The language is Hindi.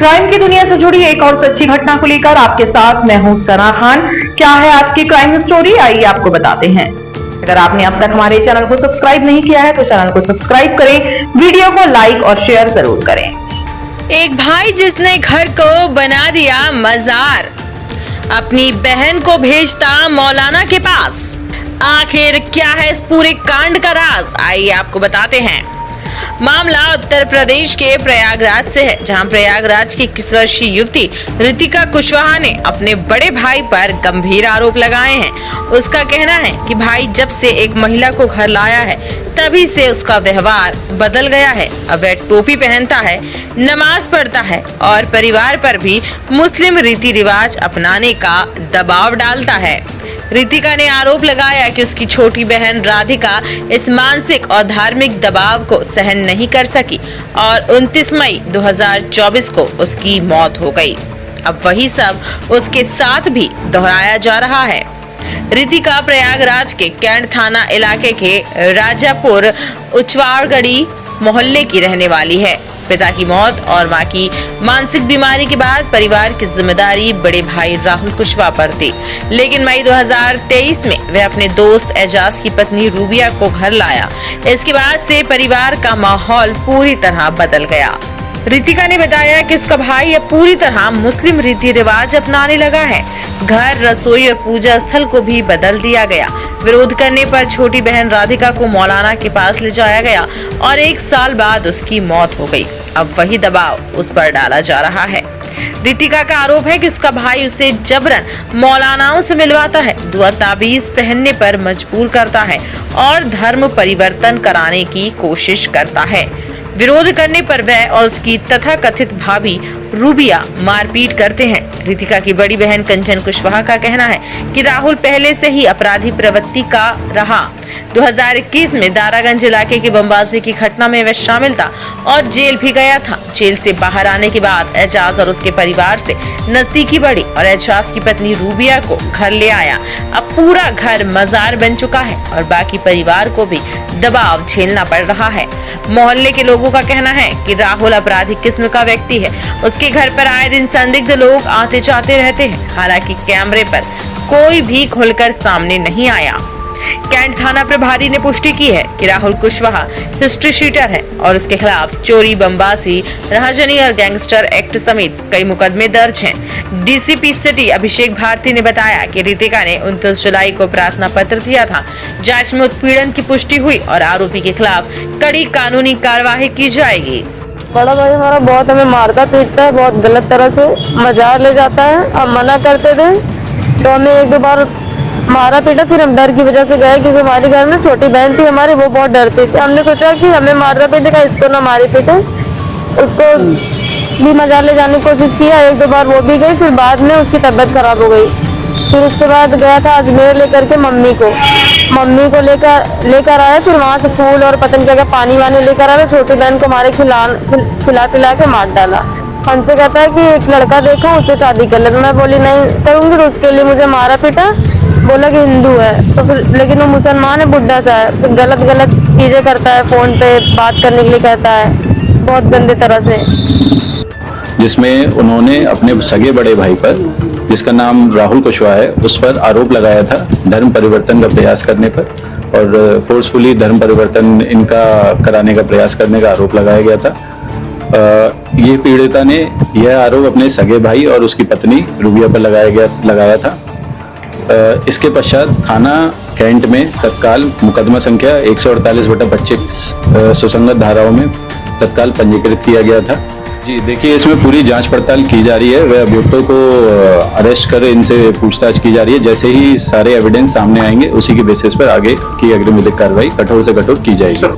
क्राइम की दुनिया से जुड़ी एक और सच्ची घटना को लेकर आपके साथ मैं हूं सना खान। क्या है आज की क्राइम स्टोरी, आइए आपको बताते हैं। अगर आपने अब तक हमारे चैनल को सब्सक्राइब नहीं किया है तो चैनल को सब्सक्राइब करें, वीडियो को लाइक और शेयर जरूर करें। एक भाई जिसने घर को बना दिया मजार, अपनी बहन को भेजता मौलाना के पास। आखिर क्या है इस पूरे कांड का राज, आइए आपको बताते हैं। मामला उत्तर प्रदेश के प्रयागराज से है, जहां प्रयागराज की 21 वर्षीय युवती रितिका कुशवाहा ने अपने बड़े भाई पर गंभीर आरोप लगाए हैं। उसका कहना है कि भाई जब से एक महिला को घर लाया है तभी से उसका व्यवहार बदल गया है। अब वह टोपी पहनता है, नमाज पढ़ता है और परिवार पर भी मुस्लिम रीति रिवाज अपनाने का दबाव डालता है। रितिका ने आरोप लगाया कि उसकी छोटी बहन राधिका इस मानसिक और धार्मिक दबाव को सहन नहीं कर सकी और 29 मई 2024 को उसकी मौत हो गई। अब वही सब उसके साथ भी दोहराया जा रहा है। रितिका प्रयागराज के कैंट थाना इलाके के राजापुर उचवाड़गढ़ी मोहल्ले की रहने वाली है। पिता की मौत और मां की मानसिक बीमारी के बाद परिवार की जिम्मेदारी बड़े भाई राहुल कुशवाहा पर थी, लेकिन मई 2023 में वह अपने दोस्त एजाज की पत्नी रूबिया को घर लाया। इसके बाद से परिवार का माहौल पूरी तरह बदल गया। रितिका ने बताया कि उसका भाई अब पूरी तरह मुस्लिम रीति रिवाज अपनाने लगा है। घर, रसोई और पूजा स्थल को भी बदल दिया गया। विरोध करने पर छोटी बहन राधिका को मौलाना के पास ले जाया गया और 1 साल बाद उसकी मौत हो गई। अब वही दबाव उस पर डाला जा रहा है। रितिका का आरोप है कि उसका भाई उसे जबरन मौलानाओं से मिलवाता है, दुआ ताबीज पहनने पर मजबूर करता है और धर्म परिवर्तन कराने की कोशिश करता है। विरोध करने पर वह और उसकी तथाकथित भाभी रूबिया मारपीट करते हैं। रितिका की बड़ी बहन कंचन कुशवाहा का कहना है कि राहुल पहले से ही अपराधी प्रवृत्ति का रहा। 2021 में दारागंज इलाके की बमबाजी की घटना में वह शामिल था और जेल भी गया था। जेल से बाहर आने के बाद एजाज और उसके परिवार से नजदीकी बढ़ी और एजाज की पत्नी रूबिया को घर ले आया। अब पूरा घर मजार बन चुका है और बाकी परिवार को भी दबाव झेलना पड़ रहा है। मोहल्ले के लोगों का कहना है कि राहुल अपराधी किस्म का व्यक्ति है। उसके घर पर आए दिन संदिग्ध लोग आते जाते रहते हैं। हालांकि कैमरे पर कोई भी खुलकर सामने नहीं आया। कैंट थाना प्रभारी ने पुष्टि की है कि राहुल कुशवाहा हिस्ट्री शीटर है और उसके खिलाफ चोरी, बमबाजी, राहजनी और गैंगस्टर एक्ट समेत कई मुकदमे दर्ज हैं। डीसीपी सिटी अभिषेक भारती ने बताया कि रितिका ने 29 जुलाई को प्रार्थना पत्र दिया था। जांच में उत्पीड़न की पुष्टि हुई और आरोपी के खिलाफ कड़ी कानूनी कार्यवाही की जाएगी। बड़ा भाई हमारा बहुत हमें मारता पीटता है, बहुत गलत तरह से मजार ले जाता है। हम मना करते थे तो हमें 1-2 बार मारा पीटा, फिर हम डर की वजह से गए क्योंकि हमारे घर में छोटी बहन थी हमारी, वो बहुत डरती थी। हमने सोचा कि हमें मारना पीटेगा, इसको ना मारे पीटे। उसको भी मजार ले जाने की कोशिश किया, 1-2 बार वो भी गई, फिर बाद में उसकी तबीयत खराब हो गई। फिर उसके बाद गया था अजमेर लेकर के मम्मी को लेकर आया। फिर वहाँ से फूल और पतंग जगह पानी वानी लेकर आया। छोटी बहन को हमारे खिला पिला के मार डाला। हमसे कहता है कि एक लड़का देखो उससे शादी कर ले। मैं बोली नहीं करूँगी, तो उसके लिए मुझे मारा पीटा। बोला कि हिंदू है तो फिर, लेकिन वो मुसलमान है, बुढ़ा सा है। फिर गलत चीजें करता है, फोन पे बात करने के लिए कहता है, बहुत गंदे तरह से। जिसमें उन्होंने अपने सगे बड़े भाई पर, जिसका नाम राहुल कुशवाहा है, उस पर आरोप लगाया था धर्म परिवर्तन का प्रयास करने पर और फोर्सफुली धर्म परिवर्तन इनका कराने का प्रयास करने का आरोप लगाया गया था। ये पीड़िता ने यह आरोप अपने सगे भाई और उसकी पत्नी रूबिया पर लगाया था। इसके पश्चात थाना कैंट में तत्काल मुकदमा संख्या 148/25 सुसंगत धाराओं में तत्काल पंजीकृत किया गया था। जी देखिए, इसमें पूरी जांच पड़ताल की जा रही है। वह अभियुक्तों को अरेस्ट कर इनसे पूछताछ की जा रही है। जैसे ही सारे एविडेंस सामने आएंगे उसी के बेसिस पर आगे की अग्रिम विधिक कार्रवाई कठोर से कठोर की जाएगी।